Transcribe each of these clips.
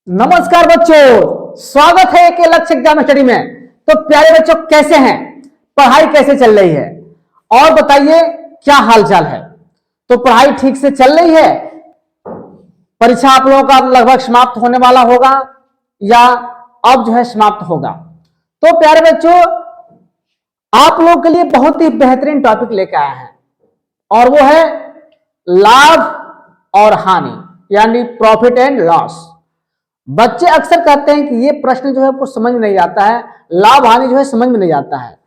नमस्कार बच्चों, स्वागत है एक लक्ष्य एग्जाम स्टडी में। तो प्यारे बच्चों, कैसे हैं? पढ़ाई कैसे चल रही है और बताइए क्या हालचाल है? तो पढ़ाई ठीक से चल रही है? परीक्षा आप लोगों का लगभग समाप्त होने वाला होगा या अब जो है समाप्त होगा। तो प्यारे बच्चों, आप लोगों के लिए बहुत ही बेहतरीन टॉपिक लेकर आया है और वो है लाभ और हानि, यानी प्रॉफिट एंड लॉस। बच्चे अक्सर कहते हैं कि ये प्रश्न जो है वो समझ में नहीं आता है, लाभ हानि जो है समझ में नहीं आता है।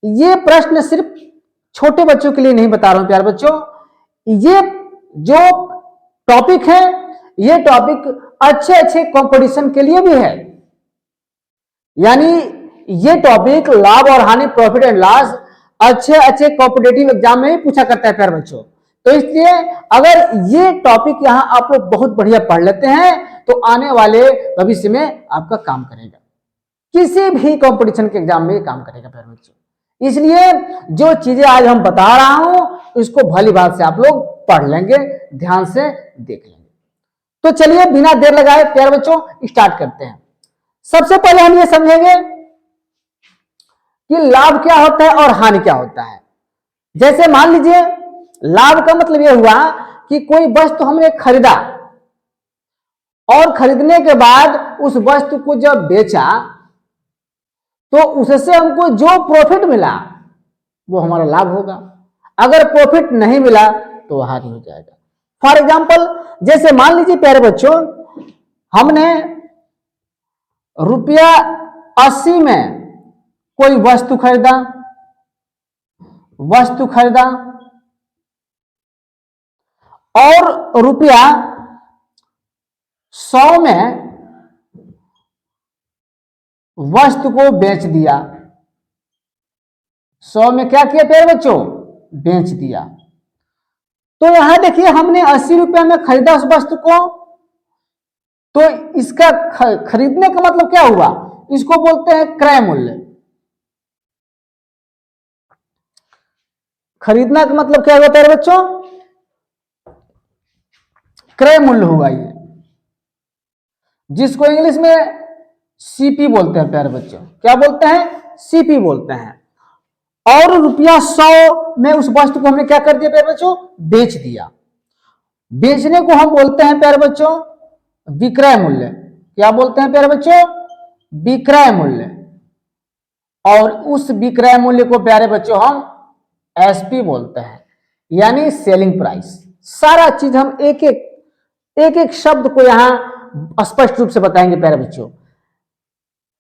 ये प्रश्न सिर्फ छोटे बच्चों के लिए नहीं बता रहा हूं प्यारे बच्चों, ये जो टॉपिक है ये टॉपिक अच्छे अच्छे कंपटीशन के लिए भी है। यानी ये टॉपिक लाभ और हानि, प्रॉफिट एंड लॉस अच्छे अच्छे कॉम्पिटेटिव एग्जाम में ही पूछा करता है प्यारे बच्चों। तो इसलिए अगर ये टॉपिक यहां आप लोग बहुत बढ़िया पढ़ लेते हैं तो आने वाले भविष्य में आपका काम करेगा, किसी भी कंपटीशन के एग्जाम में ये काम करेगा प्यारे बच्चों। इसलिए जो चीजें आज हम बता रहा हूं इसको भली बात से आप लोग पढ़ लेंगे, ध्यान से देख लेंगे। तो चलिए बिना देर लगाए प्यारे बच्चों स्टार्ट करते हैं। सबसे पहले हम ये समझेंगे कि लाभ क्या होता है और हानि क्या होता है। जैसे मान लीजिए, लाभ का मतलब यह हुआ कि कोई वस्तु हमने खरीदा और खरीदने के बाद उस वस्तु को जब बेचा तो उससे हमको जो प्रॉफिट मिला वो हमारा लाभ होगा। अगर प्रॉफिट नहीं मिला तो हानि हो जाएगा। फॉर एग्जाम्पल, जैसे मान लीजिए प्यारे बच्चों, हमने ₹80 में कोई वस्तु खरीदा और ₹100 में वस्तु को बेच दिया। 100 में क्या किया प्यारे बच्चों? बेच दिया। तो यहां देखिए, हमने ₹80 में खरीदा उस वस्तु को, तो इसका खरीदने का मतलब क्या हुआ? इसको बोलते हैं क्रय मूल्य। खरीदना का मतलब क्या हुआ प्यारे बच्चों? क्रय मूल्य हुआ ये, जिसको इंग्लिश में सीपी बोलते हैं प्यारे बच्चों। क्या बोलते हैं? सीपी बोलते हैं। और ₹100 में उस वस्तु को हमने क्या कर दिया प्यारे बच्चों? बेच दिया। बेचने को हम बोलते हैं प्यारे बच्चों विक्रय मूल्य। क्या बोलते हैं प्यारे बच्चों? विक्रय मूल्य। और उस विक्रय मूल्य को प्यारे बच्चों हम एसपी बोलते हैं, यानी सेलिंग प्राइस। सारा चीज हम एक एक शब्द को यहां स्पष्ट रूप से बताएंगे प्यारे बच्चों।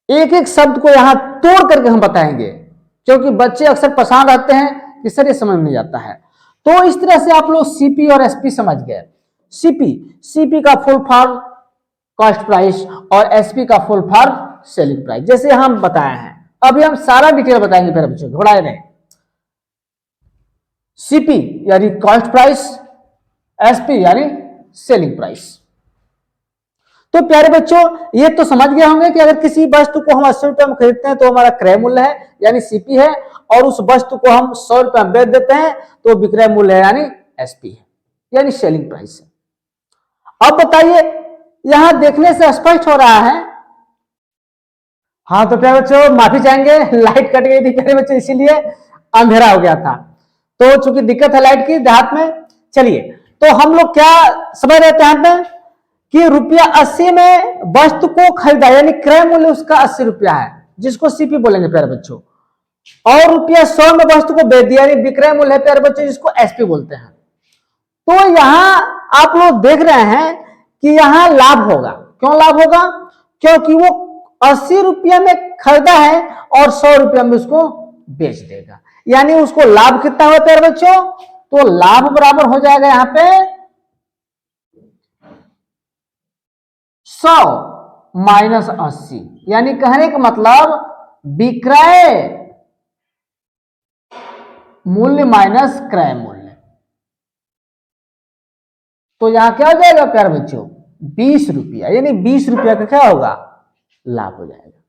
एक एक शब्द को यहां तोड़ करके हम बताएंगे, क्योंकि बच्चे अक्सर परेशान रहते हैं कि सर ये समझ नहीं आता है। तो इस तरह से आप लोग सीपी और एसपी समझ गए। सीपी का फुल फॉर्म कॉस्ट प्राइस और एसपी का फुल फॉर्म सेलिंग प्राइस, जैसे हम बताए हैं। अभी हम सारा डिटेल बताएंगे प्यारे बच्चों, घबराए नहीं। सीपी यानी कॉस्ट प्राइस, एसपी यानी सेलिंग प्राइस। तो प्यारे बच्चों, ये तो समझ गए होंगे कि अगर किसी वस्तु को हम ₹80 में खरीदते हैं तो हमारा क्रय मूल्य है यानी सीपी है, और उस वस्तु को हम ₹100 में बेच देते हैं तो विक्रय मूल्य है यानी एसपी है, यानी सेलिंग प्राइस है। अब बताइए, यहां देखने से स्पष्ट हो रहा है? हाँ तो प्यारे बच्चों माफी चाहेंगे, लाइट कट गई थी प्यारे बच्चों, इसीलिए अंधेरा हो गया था। तो चूंकि दिक्कत है लाइट की देहात में, चलिए तो हम लोग क्या समझ रहे थे यहाँ पे कि ₹80 में वस्तु को खरीदा, यानी क्रय मूल्य उसका ₹80 है, जिसको सीपी बोलेंगे प्यारे बच्चों। और ₹100 में वस्तु को बेच दिया, यानी विक्रय मूल्य है प्यारे बच्चों, जिसको एसपी बोलते हैं। तो यहां आप लोग देख रहे हैं कि यहां लाभ होगा। क्यों लाभ होगा? क्योंकि वो ₹80 में खरीदा है और ₹100 में उसको बेच देगा, यानी उसको लाभ कितना हुआ प्यारे बच्चों? तो लाभ बराबर हो जाएगा यहां पे 100 माइनस 80, यानी कहने का मतलब विक्रय मूल्य माइनस क्रय मूल्य। तो यहां क्या हो जाएगा प्यारे बच्चों? ₹20, यानी ₹20 का क्या होगा? लाभ हो जाएगा।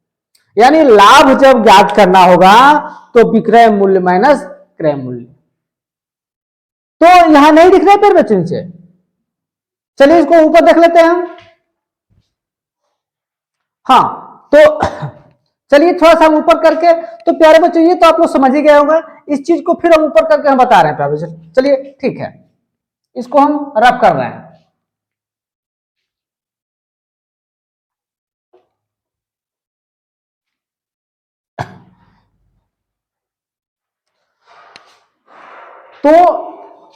यानी लाभ जब ज्ञात करना होगा तो विक्रय मूल्य माइनस क्रय मूल्य। तो यहां नहीं दिख रहा है प्यारे बच्चों नीचे, चलिए इसको ऊपर देख लेते हैं हम। हाँ, तो चलिए थोड़ा सा हम ऊपर करके, तो प्यारे बच्चों ये तो आप लोग समझ ही गए होंगे, इस चीज को फिर हम ऊपर करके हम बता रहे हैं प्यारे बच्चों। चलिए ठीक है, इसको हम रफ कर रहे हैं। तो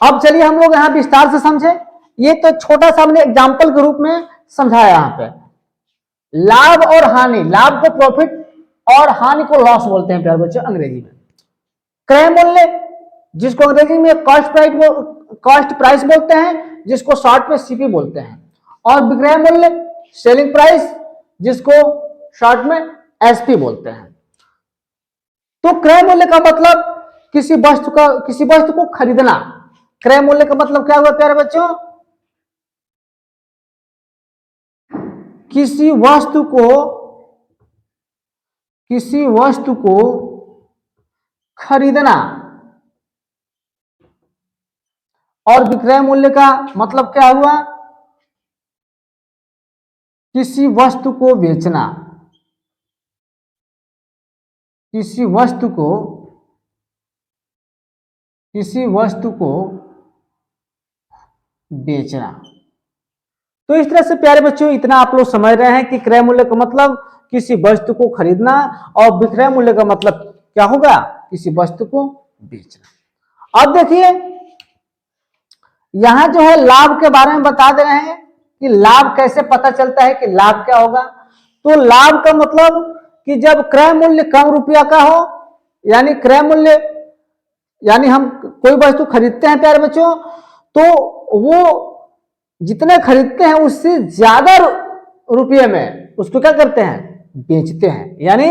अब चलिए हम लोग यहां विस्तार से समझे। ये तो छोटा सा हमने एग्जाम्पल के रूप में समझाया। यहां पे लाभ और हानि, लाभ को प्रॉफिट और हानि को लॉस बोलते हैं प्यारे बच्चों अंग्रेजी में। क्रय मूल्य, जिसको अंग्रेजी में कॉस्ट प्राइस बोलते हैं, जिसको शॉर्ट में सीपी बोलते हैं। और विक्रय मूल्य, सेलिंग प्राइस, जिसको शॉर्ट में एसपी बोलते हैं। तो क्रय मूल्य का मतलब किसी वस्तु को खरीदना। क्रय मूल्य का मतलब क्या हुआ प्यारे बच्चों? किसी वस्तु को खरीदना। और विक्रय मूल्य का मतलब क्या हुआ? किसी वस्तु को बेचना। किसी वस्तु को बेचना। तो इस तरह से प्यारे बच्चों इतना आप लोग समझ रहे हैं कि क्रय मूल्य का मतलब किसी वस्तु को खरीदना, और विक्रय मूल्य का मतलब क्या होगा? किसी वस्तु को बेचना। अब देखिए यहां जो है लाभ के बारे में बता दे रहे हैं कि लाभ कैसे पता चलता है कि लाभ क्या होगा। तो लाभ का मतलब कि जब क्रय मूल्य कम रुपया का हो, यानी क्रय मूल्य, यानी हम कोई वस्तु खरीदते हैं प्यारे बच्चों, तो वो जितने खरीदते हैं उससे ज्यादा रुपये में उसको क्या करते हैं? बेचते हैं, यानी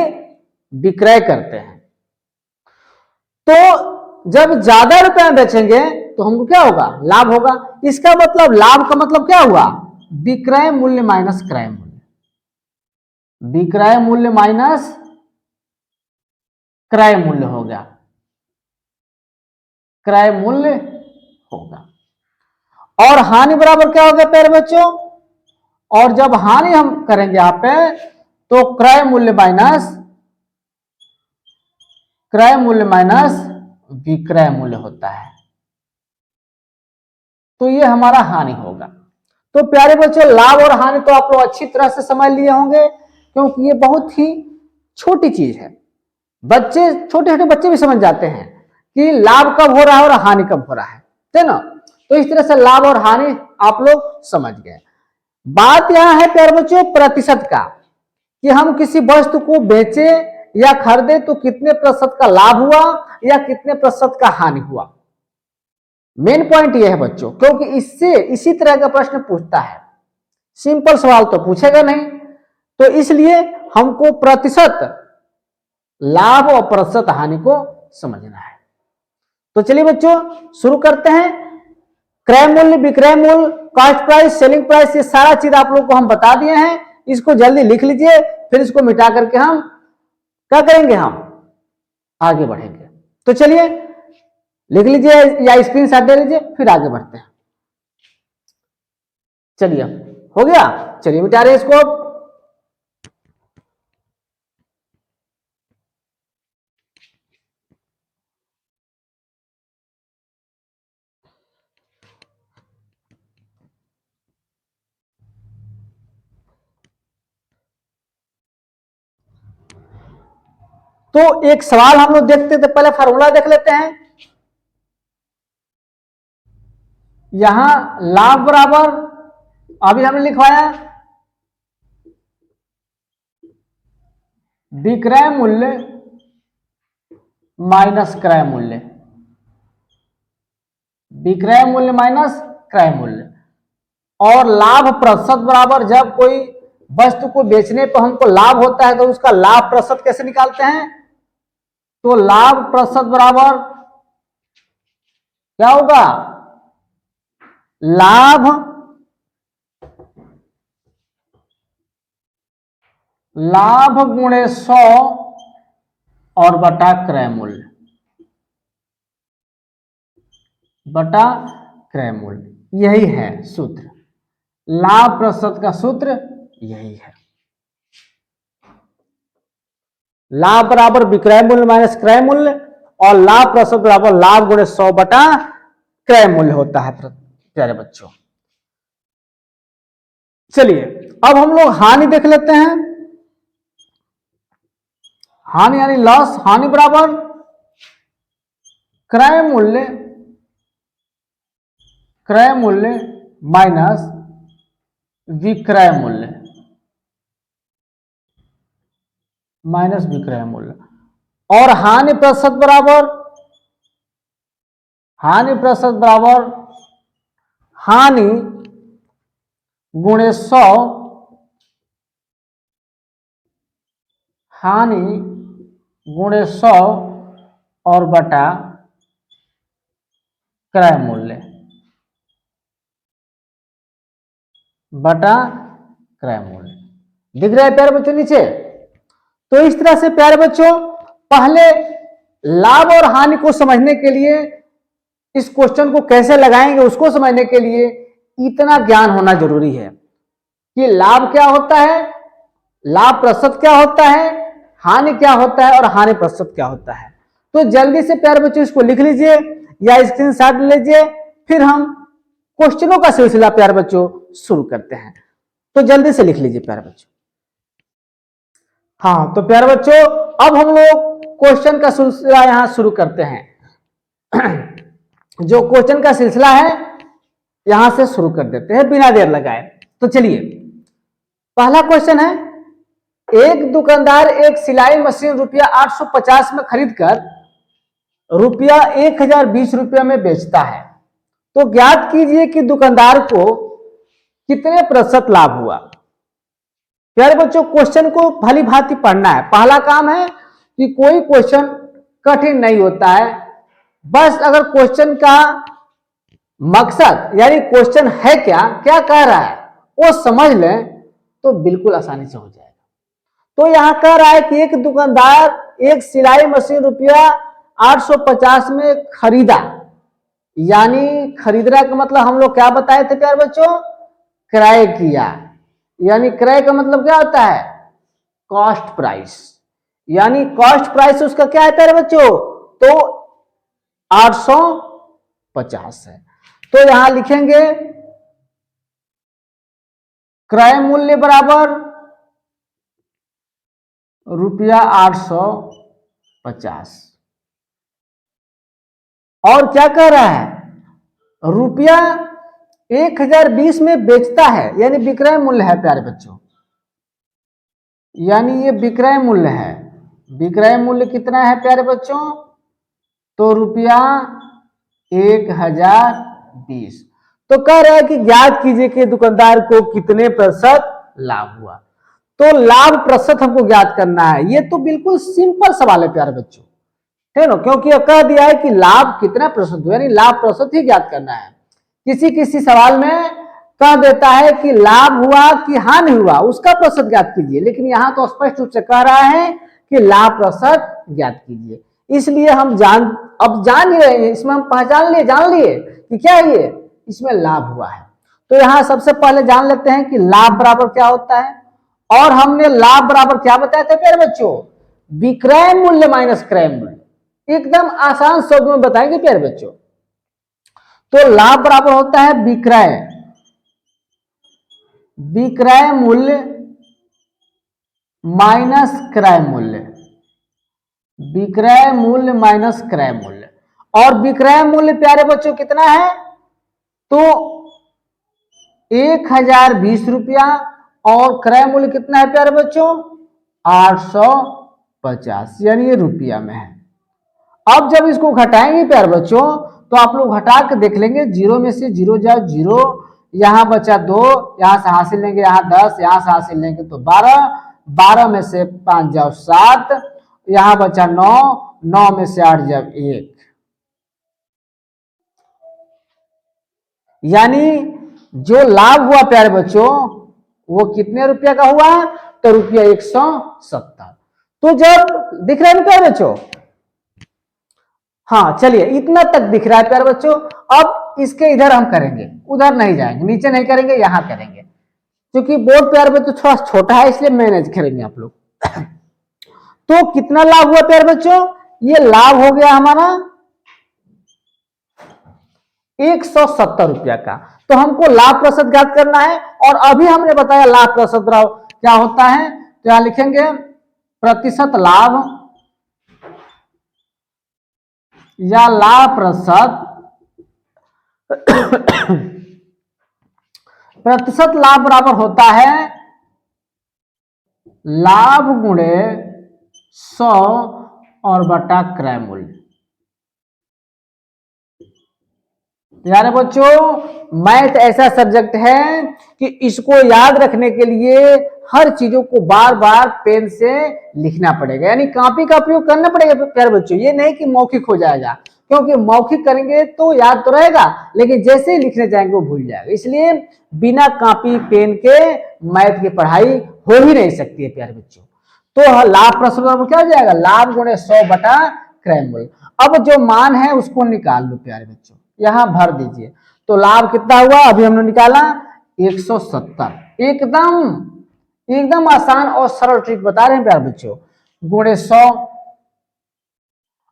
विक्रय करते हैं। तो जब ज्यादा रुपए में बेचेंगे तो हमको क्या होगा? लाभ होगा। इसका मतलब लाभ का मतलब क्या हुआ? विक्रय मूल्य माइनस क्रय मूल्य। विक्रय मूल्य माइनस क्रय मूल्य हो गया, क्रय मूल्य होगा। और हानि बराबर क्या हो गया प्यारे बच्चों? और जब हानि हम करेंगे यहां पे तो क्रय मूल्य माइनस विक्रय मूल्य होता है। तो ये हमारा हानि होगा। तो प्यारे बच्चों लाभ और हानि तो आप लोग अच्छी तरह से समझ लिए होंगे, क्योंकि ये बहुत ही छोटी चीज है। बच्चे, छोटे छोटे बच्चे भी समझ जाते हैं कि लाभ कब हो रहा है और हानि कब हो रहा है ना। तो इस तरह से लाभ और हानि आप लोग समझ गए। बात यहां है प्यारे बच्चों प्रतिशत का, कि हम किसी वस्तु को बेचे या खरीदे तो कितने प्रतिशत का लाभ हुआ या कितने प्रतिशत का हानि हुआ। मेन पॉइंट यह है बच्चों, क्योंकि इससे इसी तरह का प्रश्न पूछता है। सिंपल सवाल तो पूछेगा नहीं, तो इसलिए हमको प्रतिशत लाभ और प्रतिशत हानि को समझना है। तो चलिए बच्चों शुरू करते हैं। क्रय मूल्य, विक्रय मूल्य, कॉस्ट प्राइस, सेलिंग प्राइस, ये सारा चीज आप लोग को हम बता दिए हैं। इसको जल्दी लिख लीजिए, फिर इसको मिटा करके हम क्या करेंगे? हम आगे बढ़ेंगे। तो चलिए लिख लीजिए या स्क्रीन शॉट दे लीजिए, फिर आगे बढ़ते हैं। चलिए हो गया, चलिए मिटा रहे इसको। तो एक सवाल हम लोग देखते थे, पहले फार्मूला देख लेते हैं। यहां लाभ बराबर, अभी हमने लिखवाया विक्रय मूल्य माइनस क्रय मूल्य, विक्रय मूल्य माइनस क्रय मूल्य। और लाभ प्रतिशत बराबर, जब कोई वस्तु को बेचने पर हमको लाभ होता है तो उसका लाभ प्रतिशत कैसे निकालते हैं? तो लाभ प्रतिशत बराबर क्या होगा? लाभ गुणे 100 और बटा क्रय मूल्य, बटा क्रय मूल्य। यही है सूत्र, लाभ प्रतिशत का सूत्र यही है। लाभ बराबर विक्रय मूल्य माइनस क्रय मूल्य, और लाभ प्रतिशत बराबर लाभ गुणे 100 बटा क्रय मूल्य होता है प्यारे बच्चों। चलिए अब हम लोग हानि देख लेते हैं। हानि यानी लॉस, हानि बराबर क्रय मूल्य माइनस विक्रय मूल्य और हानि प्रतिशत बराबर हानि गुणे 100 और बटा क्रय मूल्य दिख रहा है प्यारे बच्चों नीचे। तो इस तरह से प्यारे बच्चों पहले लाभ और हानि को समझने के लिए, इस क्वेश्चन को कैसे लगाएंगे उसको समझने के लिए इतना ज्ञान होना जरूरी है कि लाभ क्या होता है, लाभ प्रतिशत क्या होता है, हानि क्या होता है और हानि प्रतिशत क्या होता है। तो जल्दी से प्यारे बच्चों इसको लिख लीजिए या स्क्रीनशॉट ले लीजिए, फिर हम क्वेश्चनों का सिलसिला प्यारे बच्चों शुरू करते हैं। तो जल्दी से लिख लीजिए प्यारे बच्चों। हाँ तो प्यारे बच्चों अब हम लोग क्वेश्चन का सिलसिला यहां शुरू करते हैं। जो क्वेश्चन का सिलसिला है यहां से शुरू कर देते हैं बिना देर लगाए। तो चलिए पहला क्वेश्चन है, एक दुकानदार एक सिलाई मशीन रुपया 850 में खरीदकर रुपया 1020 में बेचता है। तो ज्ञात कीजिए कि दुकानदार को कितने प्रतिशत लाभ हुआ। प्यारे बच्चों क्वेश्चन को भली भांति पढ़ना है। पहला काम है कि कोई क्वेश्चन कठिन नहीं होता है, बस अगर क्वेश्चन का मकसद यानी क्वेश्चन है क्या कह रहा है वो समझ लें तो बिल्कुल आसानी से हो जाएगा। तो यहां कह रहा है कि एक दुकानदार एक सिलाई मशीन रुपया 850 में खरीदा, यानी खरीदना का मतलब हम लोग क्या बताए थे प्यारे बच्चों, क्रय किया। यानी क्रय का मतलब क्या होता है, कॉस्ट प्राइस, यानी कॉस्ट प्राइस उसका क्या है प्यारे बच्चों, तो 850 है। तो यहां लिखेंगे क्रय मूल्य बराबर रुपया 850 और क्या कह रहा है, रुपया 1020 में बेचता है, यानी विक्रय मूल्य है प्यारे बच्चों, यानी ये विक्रय मूल्य है। विक्रय मूल्य कितना है प्यारे बच्चों, तो रुपया 1020। तो कह रहा है कि ज्ञात कीजिए कि दुकानदार को कितने प्रतिशत लाभ हुआ। तो लाभ प्रतिशत हमको ज्ञात करना है। ये तो बिल्कुल सिंपल सवाल है प्यारे बच्चों, है ना, क्योंकि कह दिया है कि लाभ कितना प्रतिशत हुआ, यानी लाभ प्रतिशत ही ज्ञात करना है। किसी सवाल में कह देता है कि लाभ हुआ कि हानि हुआ, उसका प्रतिशत ज्ञात कीजिए, लेकिन यहां तो स्पष्ट रूप से कह रहा है कि लाभ प्रतिशत ज्ञात कीजिए। इसलिए हम जान ही रहे हैं, इसमें हम पहचान लिए, जान लिए कि क्या है ये, इसमें लाभ हुआ है। तो यहां सबसे पहले जान लेते हैं कि लाभ बराबर क्या होता है, और हमने लाभ बराबर क्या बताया था प्यारे बच्चों, विक्रय मूल्य माइनस क्रय मूल्य। एकदम आसान शब्द में बताएंगे प्यारे बच्चों। तो लाभ बराबर होता है विक्रय मूल्य माइनस क्रय मूल्य, विक्रय मूल्य माइनस क्रय मूल्य। और विक्रय मूल्य प्यारे बच्चों कितना है, तो 1020 रुपया, और क्रय मूल्य कितना है प्यारे बच्चों, 850, यानी ये रुपया में है। अब जब इसको घटाएंगे प्यारे बच्चों तो आप लोग घटा के देख लेंगे, जीरो में से जीरो जाओ जीरो, यहां बचा 2, यहां से हासिल लेंगे यहां 10, यहां से हासिल लेंगे तो 12, 12 में से 5 जाओ 7, यहां बचा 9, 9 में से 8 जाओ 1, यानी जो लाभ हुआ प्यारे बच्चों वो कितने रुपया का हुआ, तो रुपया 170। तो जब दिख रहा है ना प्यारे बच्चों, हाँ चलिए इतना तक दिख रहा है प्यारे बच्चों। अब इसके इधर हम करेंगे, उधर नहीं जाएंगे, नीचे नहीं करेंगे, यहां करेंगे, क्योंकि बोर्ड प्यारे बच्चों थोड़ा छोटा है इसलिए मैनेज करेंगे आप लोग। तो कितना लाभ हुआ प्यारे बच्चों? ये लाभ हो गया हमारा 170 रुपया का। तो हमको लाभ प्रतिशत ज्ञात करना है, और अभी हमने बताया लाभ प्रतिशत क्या होता है। तो यहां लिखेंगे प्रतिशत लाभ या लाभ प्रतिशत प्रतिशत लाभ बराबर होता है लाभ गुणे 100 और बटा क्रय मूल्य। यानी बच्चों मैथ ऐसा सब्जेक्ट है कि इसको याद रखने के लिए हर चीजों को बार बार पेन से लिखना पड़ेगा, यानी कॉपी का प्रयोग करना पड़ेगा प्यारे बच्चों। ये नहीं कि मौखिक हो जाएगा, क्योंकि मौखिक करेंगे तो याद तो रहेगा, लेकिन जैसे ही लिखने जाएंगे वो भूल जाएगा। इसलिए बिना कॉपी पेन के मैथ की पढ़ाई हो ही नहीं सकती है प्यारे बच्चों। तो लाभ प्रश्न क्या हो जाएगा? लाभ गुणे 100 बटा क्रय मूल्य। अब जो मान है उसको निकाल लो प्यारे बच्चों, यहां भर दीजिए। तो लाभ कितना हुआ अभी हमने निकाला? 170। एकदम आसान और सरल ट्रिक बता रहे हैं प्यारे बच्चों। गुणे 100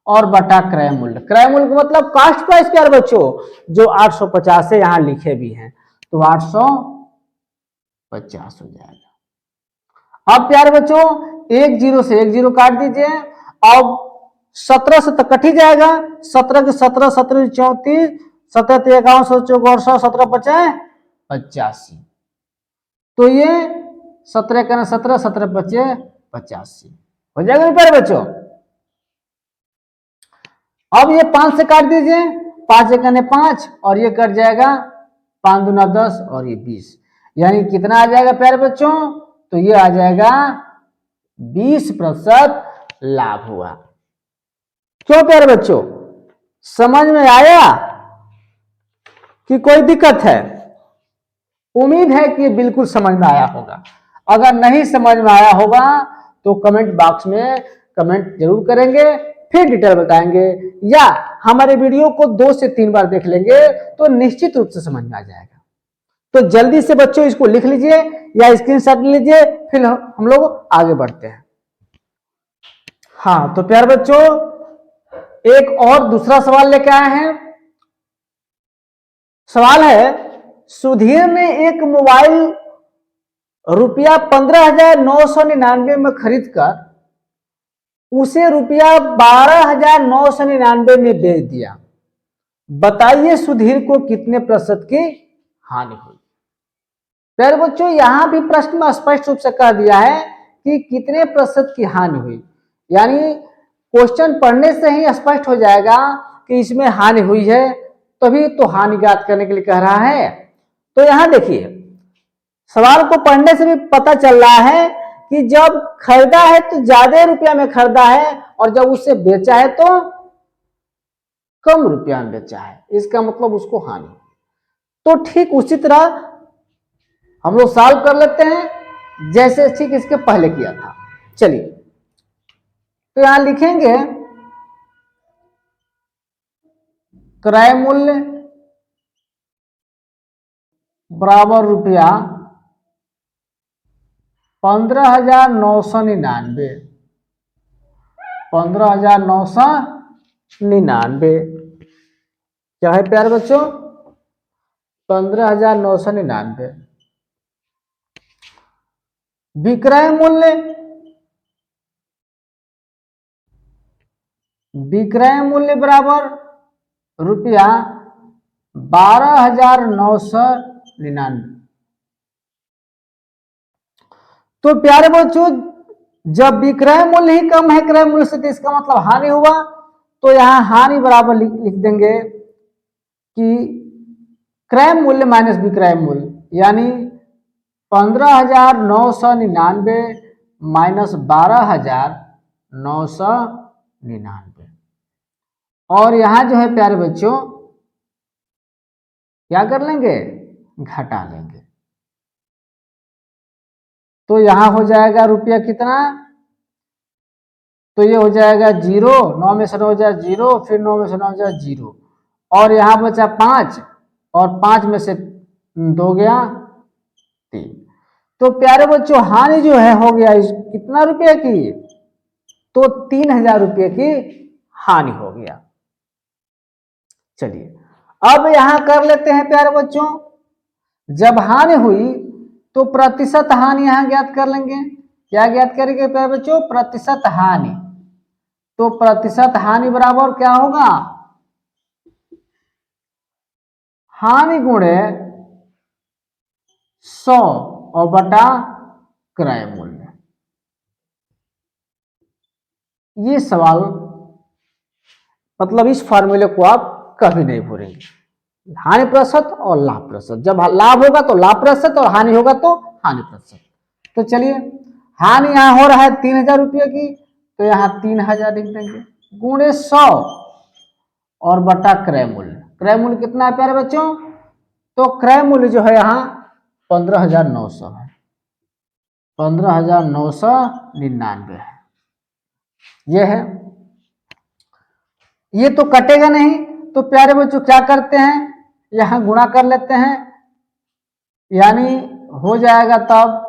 और बटा क्रय मूल्य। क्रय मूल्य का मतलब कास्ट प्राइस प्यारे बच्चों, जो 850 है, यहां लिखे भी हैं, तो 850 हो जाएगा। अब प्यारे बच्चों एक जीरो से एक जीरो काट दीजिए। अब 17 से तो कट ही जाएगा। 17 के 17, 17 34, 17 51, 17 17 50 85। तो ये 17 का 17, 17 25 85 हो जाएगा प्यारे बच्चों। अब ये 5 से काट दीजिए, 5 एक 5 और ये कट जाएगा 5 दूना 10 और ये 20, यानी कितना आ जाएगा प्यारे बच्चों? तो ये आ जाएगा 20% लाभ हुआ। क्यों प्यारे बच्चों, समझ में आया कि कोई दिक्कत है? उम्मीद है कि बिल्कुल समझ में आया होगा। अगर नहीं समझ में आया होगा तो कमेंट बॉक्स में कमेंट जरूर करेंगे, फिर डिटेल बताएंगे, या हमारे वीडियो को 2 से 3 बार देख लेंगे तो निश्चित रूप से समझ में आ जाएगा। तो जल्दी से बच्चों इसको लिख लीजिए या स्क्रीनशॉट लीजिए, फिर हम लोग आगे बढ़ते हैं। हाँ तो प्यारे बच्चों एक और दूसरा सवाल लेके आए हैं। सवाल है, सुधीर ने एक मोबाइल रुपया 15,999 में खरीद कर उसे रुपया 12,999 में बेच दिया। बताइए सुधीर को कितने प्रतिशत की हानि हुई? प्यारे बच्चों यहां भी प्रश्न में स्पष्ट रूप से कह दिया है कि कितने प्रतिशत की हानि हुई, यानी क्वेश्चन पढ़ने से ही स्पष्ट हो जाएगा कि इसमें हानि हुई है, तभी तो हानि ज्ञात करने के लिए कह रहा है। तो यहां देखिए सवाल को पढ़ने से भी पता चल रहा है कि जब खरीदा है तो ज्यादा रुपया में खरीदा है, और जब उसे बेचा है तो कम रुपया में बेचा है, इसका मतलब उसको हानि। तो ठीक उसी तरह हम लोग सॉल्व कर लेते हैं जैसे ठीक इसके पहले किया था। चलिए तो यहां लिखेंगे क्रय मूल्य बराबर रुपया 15,999, 15,999 क्या है प्यारे बच्चों? 15,999। विक्रय मूल्य, विक्रय मूल्य बराबर रुपया 12,999। तो प्यारे बच्चों जब विक्रय मूल्य ही कम है क्रय मूल्य से, तो इसका मतलब हानि हुआ। तो यहां हानि बराबर लिख देंगे कि क्रय मूल्य माइनस विक्रय मूल्य, यानी 15,999 माइनस 12,999। और यहां जो है प्यारे बच्चों क्या कर लेंगे? घटा लेंगे। तो यहां हो जाएगा रुपया कितना? तो ये हो जाएगा 0, 9 में से 9 हो जाए 0, फिर 9 में से 9 हो जाए 0, और यहां बचा 5, और 5 में से 2 गया 3। तो प्यारे बच्चों हानि जो है हो गया कितना रुपए की? तो 3,000 रुपये की हानि हो गया। चलिए अब यहां कर लेते हैं प्यारे बच्चों, जब हानि हुई तो प्रतिशत हानि यहां ज्ञात कर लेंगे। क्या ज्ञात करेंगे प्यारे बच्चों? प्रतिशत हानि। तो प्रतिशत हानि बराबर क्या होगा? हानि गुणे 100 और बटा क्रय मूल्य। ये सवाल मतलब इस फॉर्मूले को आप कभी नहीं भूलेंगे। हानि प्रतिशत और लाभ प्रतिशत, जब लाभ होगा तो लाभ प्रतिशत और हानि होगा तो हानि प्रतिशत। तो चलिए हानि यहां हो रहा है 3,000 रुपये की, तो यहां 3,000 लिख देंगे गुणे 100 और बटा क्रय मूल्य। क्रय मूल्य कितना है प्यारे बच्चों? तो क्रय मूल्य जो है यहाँ 15,900 है, 15,999 है। यह है, ये तो कटेगा नहीं, तो प्यारे बच्चों क्या करते हैं, यहां गुणा कर लेते हैं, यानी हो जाएगा तब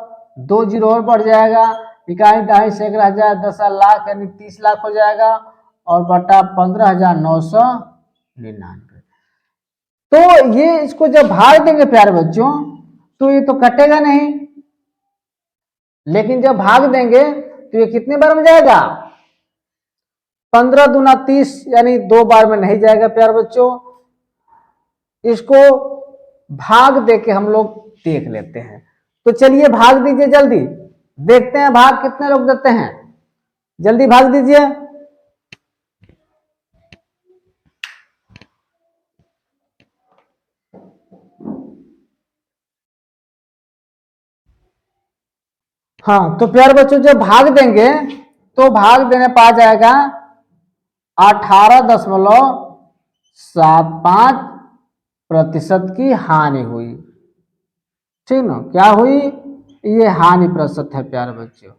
2 जीरो और बढ़ जाएगा, इकाई दहाई सैकड़ा हजार 10 लाख यानी 30 लाख हो जाएगा और बटा 15,999। तो ये इसको जब भाग देंगे प्यारे बच्चों तो ये तो कटेगा नहीं, लेकिन जब भाग देंगे तो ये कितने बार में जाएगा? 15 दूना 30 यानी 2 बार में नहीं जाएगा प्यारे बच्चों। इसको भाग दे के हम लोग देख लेते हैं। तो चलिए भाग दीजिए जल्दी, देखते हैं भाग कितने लोग देते हैं। जल्दी भाग दीजिए। हाँ तो प्यारे बच्चों जब भाग देंगे तो भाग देने पर आ जाएगा 18.75% की हानि हुई। ठीक ना, क्या हुई? ये हानि प्रतिशत है प्यारे बच्चों,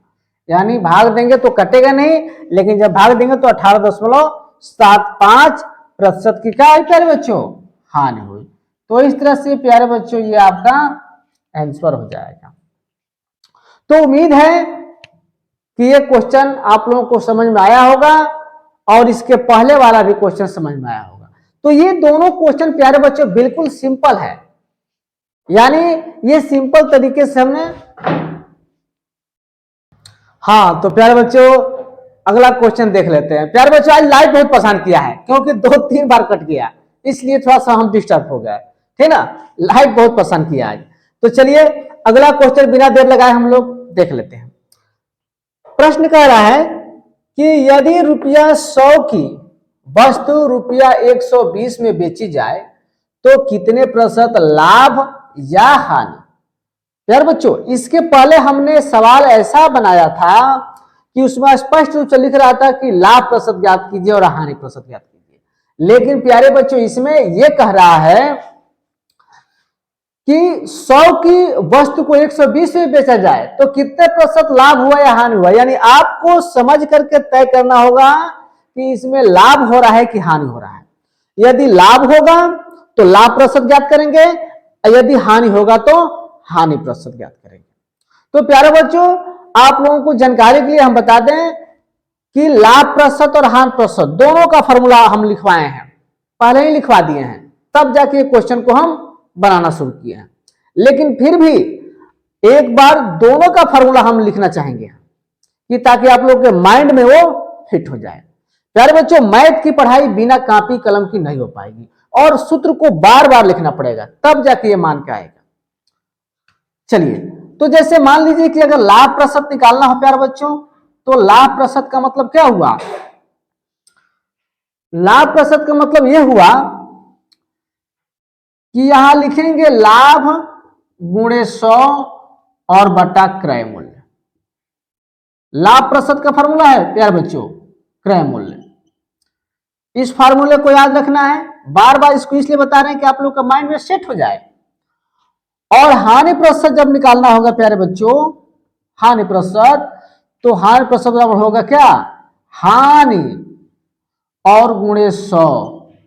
यानी भाग देंगे तो कटेगा नहीं, लेकिन जब भाग देंगे तो 18.75% की क्या है प्यारे बच्चों? हानि हुई। तो इस तरह से प्यारे बच्चों ये आपका आंसर हो जाएगा। तो उम्मीद है कि ये क्वेश्चन आप लोगों को समझ में आया होगा और इसके पहले वाला भी क्वेश्चन समझ में आया होगा। तो ये दोनों क्वेश्चन प्यारे बच्चों बिल्कुल सिंपल है, यानी ये सिंपल तरीके से हमने। हाँ तो प्यारे बच्चों अगला क्वेश्चन देख लेते हैं। प्यारे बच्चों आज लाइव बहुत पसंद किया है क्योंकि 2-3 बार कट गया, इसलिए थोड़ा सा हम डिस्टर्ब हो गए, ठीक ना। लाइव बहुत पसंद किया आज। तो चलिए अगला क्वेश्चन बिना देर लगाए हम लोग देख लेते हैं। प्रश्न कह रहा है कि यदि ₹100 की वस्तु ₹120 में बेची जाए तो कितने प्रतिशत लाभ या हानि? यार बच्चों इसके पहले हमने सवाल ऐसा बनाया था कि उसमें स्पष्ट रूप से लिख रहा था कि लाभ प्रतिशत ज्ञात कीजिए और हानि प्रतिशत ज्ञात कीजिए, लेकिन प्यारे बच्चों इसमें यह कह रहा है कि 100 की वस्तु को 120 में बेचा जाए तो कितने प्रतिशत लाभ हुआ या हानि हुआ, यानी आपको समझ करके तय करना होगा कि इसमें लाभ हो रहा है कि हानि हो रहा है। यदि लाभ होगा तो लाभ प्रतिशत ज्ञात करेंगे, यदि हानि होगा तो हानि प्रतिशत ज्ञात करेंगे। तो प्यारे बच्चों आप लोगों को जानकारी के लिए हम बता दें कि लाभ प्रतिशत और हानि प्रतिशत दोनों का फॉर्मूला हम लिखवाए हैं, पहले ही लिखवा दिए हैं, तब जाके क्वेश्चन को हम बनाना शुरू किए हैं, लेकिन फिर भी एक बार दोनों का फॉर्मूला हम लिखना चाहेंगे कि ताकि आप लोग के माइंड में वो फिट हो जाए। प्यारे बच्चों मैथ की पढ़ाई बिना कॉपी कलम की नहीं हो पाएगी और सूत्र को बार बार लिखना पड़ेगा, तब जाके ये मान के आएगा। चलिए तो जैसे मान लीजिए कि अगर लाभ प्रतिशत निकालना हो प्यारे बच्चों, तो लाभ प्रतिशत का मतलब क्या हुआ? लाभ प्रतिशत का मतलब यह हुआ कि यहां लिखेंगे लाभ गुणे 100 और बटा क्रय मूल्य। लाभ प्रतिशत का फॉर्मूला है प्यारे बच्चों क्रय मूल्य। इस फार्मूले को याद रखना है, बार बार इसको इसलिए बता रहे हैं कि आप लोग का माइंड में सेट हो जाए। और हानि प्रतिशत जब निकालना होगा प्यारे बच्चों, हानि प्रतिशत, तो हानि प्रतिशत बराबर होगा क्या? हानि और गुणे 100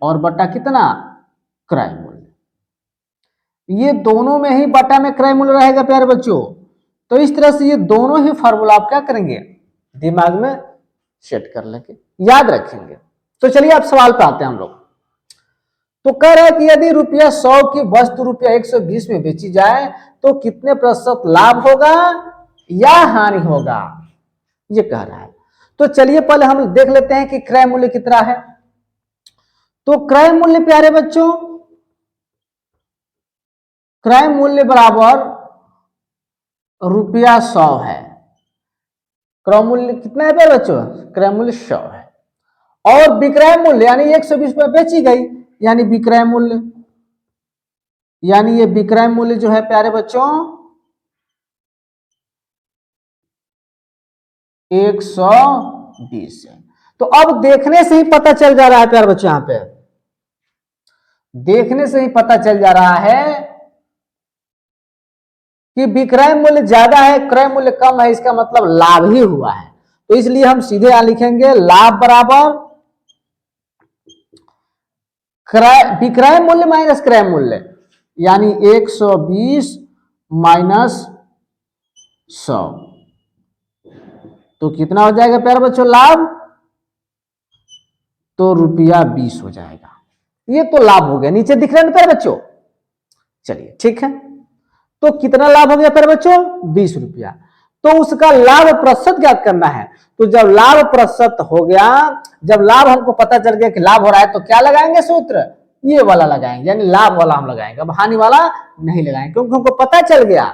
और बटा कितना? क्रय मूल्य। ये दोनों में ही बटा में क्रय मूल्य रहेगा प्यारे बच्चों। तो इस तरह से ये दोनों ही फार्मूला आप क्या करेंगे? दिमाग में सेट कर लेंगे, याद रखेंगे। तो चलिए अब सवाल पे आते हैं हम लोग। तो कह रहा है कि यदि रुपया 100 की वस्तु रुपया 120 में बेची जाए तो कितने प्रतिशत लाभ होगा या हानि होगा, ये कह रहा है। तो चलिए पहले हम देख लेते हैं कि क्रय मूल्य कितना है। तो क्रय मूल्य प्यारे बच्चों, क्रय मूल्य बराबर रुपया 100 है। क्रय मूल्य कितना है प्यारे बच्चों, क्रय मूल्य 100 है। और विक्रय मूल्य यानी 120 में बेची गई, यानी विक्रय मूल्य, यानी ये विक्रय मूल्य जो है प्यारे बच्चों 120 है। तो अब देखने से ही पता चल जा रहा है प्यारे बच्चों, यहां पे देखने से ही पता चल जा रहा है कि विक्रय मूल्य ज्यादा है, क्रय मूल्य कम है, इसका मतलब लाभ ही हुआ है। तो इसलिए हम सीधे यहां लिखेंगे लाभ बराबर विक्रय मूल्य माइनस क्रय मूल्य, यानी 120 माइनस 100, तो कितना हो जाएगा प्यारे बच्चों लाभ, तो रुपया 20 हो जाएगा। ये तो लाभ हो गया, नीचे दिख रहा है ना प्यारे बच्चों। चलिए ठीक है, तो कितना लाभ हो गया प्यारे बच्चों, 20 रुपया। तो उसका लाभ प्रतिशत ज्ञात करना है। तो जब लाभ प्रतिशत हो गया, जब लाभ हमको पता चल गया कि लाभ हो रहा है, तो क्या लगाएंगे सूत्र, ये वाला लगाएंगे, यानी लाभ वाला हम लगाएंगे, अब हानि वाला नहीं लगाएंगे, क्योंकि हमको पता चल गया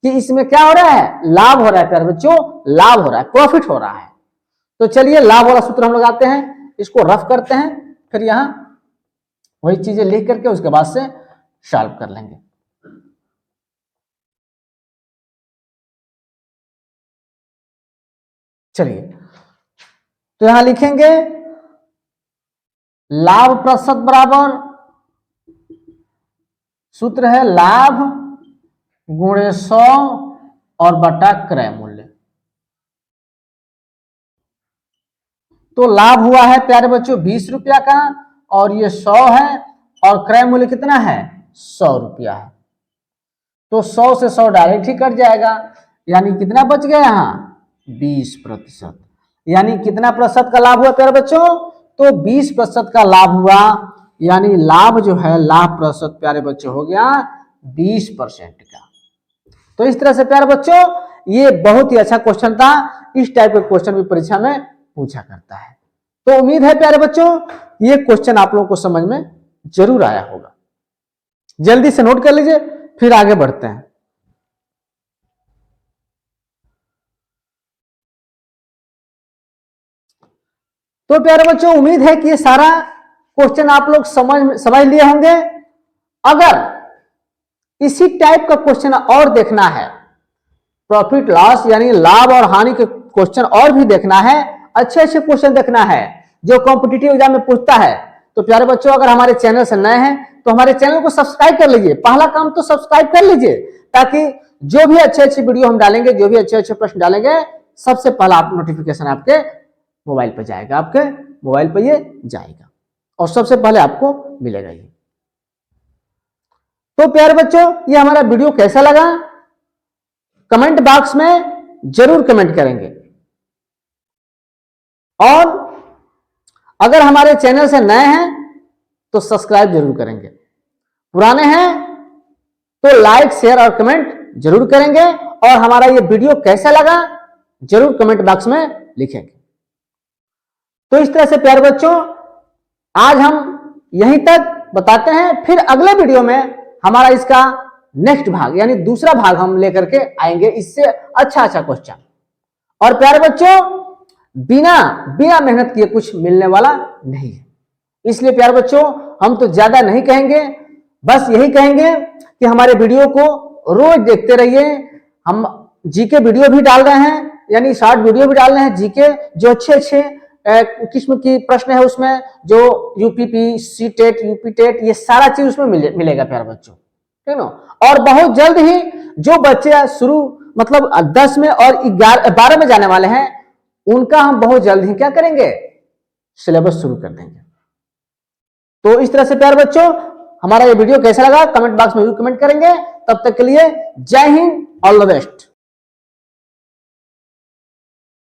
कि इसमें क्या हो रहा है, लाभ हो रहा है प्यारे बच्चों, लाभ हो रहा है, प्रॉफिट हो रहा है। तो चलिए लाभ वाला सूत्र हम लगाते हैं, इसको रफ करते हैं, फिर यहां वही चीजें लिख करके उसके बाद से सॉल्व कर लेंगे। चलिए तो यहां लिखेंगे लाभ प्रतिशत बराबर, सूत्र है लाभ गुणे 100 और बटा क्रय मूल्य। तो लाभ हुआ है प्यारे बच्चों 20 रुपया का, और ये 100 है, और क्रय मूल्य कितना है 100 रुपया है। तो 100 से 100 डायरेक्ट ही कट जाएगा, यानी कितना बच गया यहाँ 20%। यानी कितना प्रतिशत का लाभ हुआ प्यारे बच्चों, तो 20% का लाभ हुआ, यानी लाभ जो है लाभ प्रतिशत प्यारे बच्चों हो गया 20% का। तो इस तरह से प्यारे बच्चों ये बहुत ही अच्छा क्वेश्चन था, इस टाइप के क्वेश्चन भी परीक्षा में पूछा करता है। तो उम्मीद है प्यारे बच्चों ये क्वेश्चन आप लोगों को समझ में जरूर आया होगा। जल्दी से नोट कर लीजिए, फिर आगे बढ़ते हैं। तो प्यारे बच्चों उम्मीद है कि ये सारा क्वेश्चन आप लोग समझ लिए होंगे। अगर इसी टाइप का क्वेश्चन और देखना है, प्रॉफिट लॉस यानी लाभ और हानि के क्वेश्चन और भी देखना है, अच्छे अच्छे क्वेश्चन देखना है जो कॉम्पिटिटिव एग्जाम में पूछता है, तो प्यारे बच्चों अगर हमारे चैनल से नए हैं तो हमारे चैनल को सब्सक्राइब कर लीजिए। पहला काम तो सब्सक्राइब कर लीजिए, ताकि जो भी अच्छे अच्छे वीडियो हम डालेंगे, जो भी अच्छे अच्छे प्रश्न डालेंगे, सबसे पहला आप नोटिफिकेशन आपके मोबाइल पर जाएगा, आपके मोबाइल पर ये जाएगा और सबसे पहले आपको मिलेगा ये। तो प्यारे बच्चों ये हमारा वीडियो कैसा लगा कमेंट बॉक्स में जरूर कमेंट करेंगे, और अगर हमारे चैनल से नए हैं तो सब्सक्राइब जरूर करेंगे, पुराने हैं तो लाइक शेयर और कमेंट जरूर करेंगे, और हमारा ये वीडियो कैसा लगा जरूर कमेंट बॉक्स में लिखेंगे। तो इस तरह से प्यारे बच्चों आज हम यहीं तक बताते हैं, फिर अगले वीडियो में हमारा इसका नेक्स्ट भाग यानी दूसरा भाग हम लेकर के आएंगे, इससे अच्छा अच्छा क्वेश्चन। और प्यारे बच्चों बिना मेहनत किए कुछ मिलने वाला नहीं है, इसलिए प्यारे बच्चों हम तो ज्यादा नहीं कहेंगे, बस यही कहेंगे कि हमारे वीडियो को रोज देखते रहिए। हम जीके वीडियो भी डाल रहे हैं, यानी शॉर्ट वीडियो भी डाल रहे हैं, जीके जो अच्छे अच्छे किस्म की प्रश्न है उसमें, जो यूपीपी, सी टेट, यूपी टेट, ये सारा चीज उसमें मिलेगा प्यारे बच्चों, ठीक ना। और बहुत जल्द ही जो बच्चे शुरू मतलब 10 में और 12 में जाने वाले हैं, उनका हम बहुत जल्द ही क्या करेंगे, सिलेबस शुरू कर देंगे। तो इस तरह से प्यारे बच्चों हमारा ये वीडियो कैसा लगा कमेंट बॉक्स में जरूर कमेंट करेंगे। तब तक के लिए जय हिंद, ऑल द बेस्ट।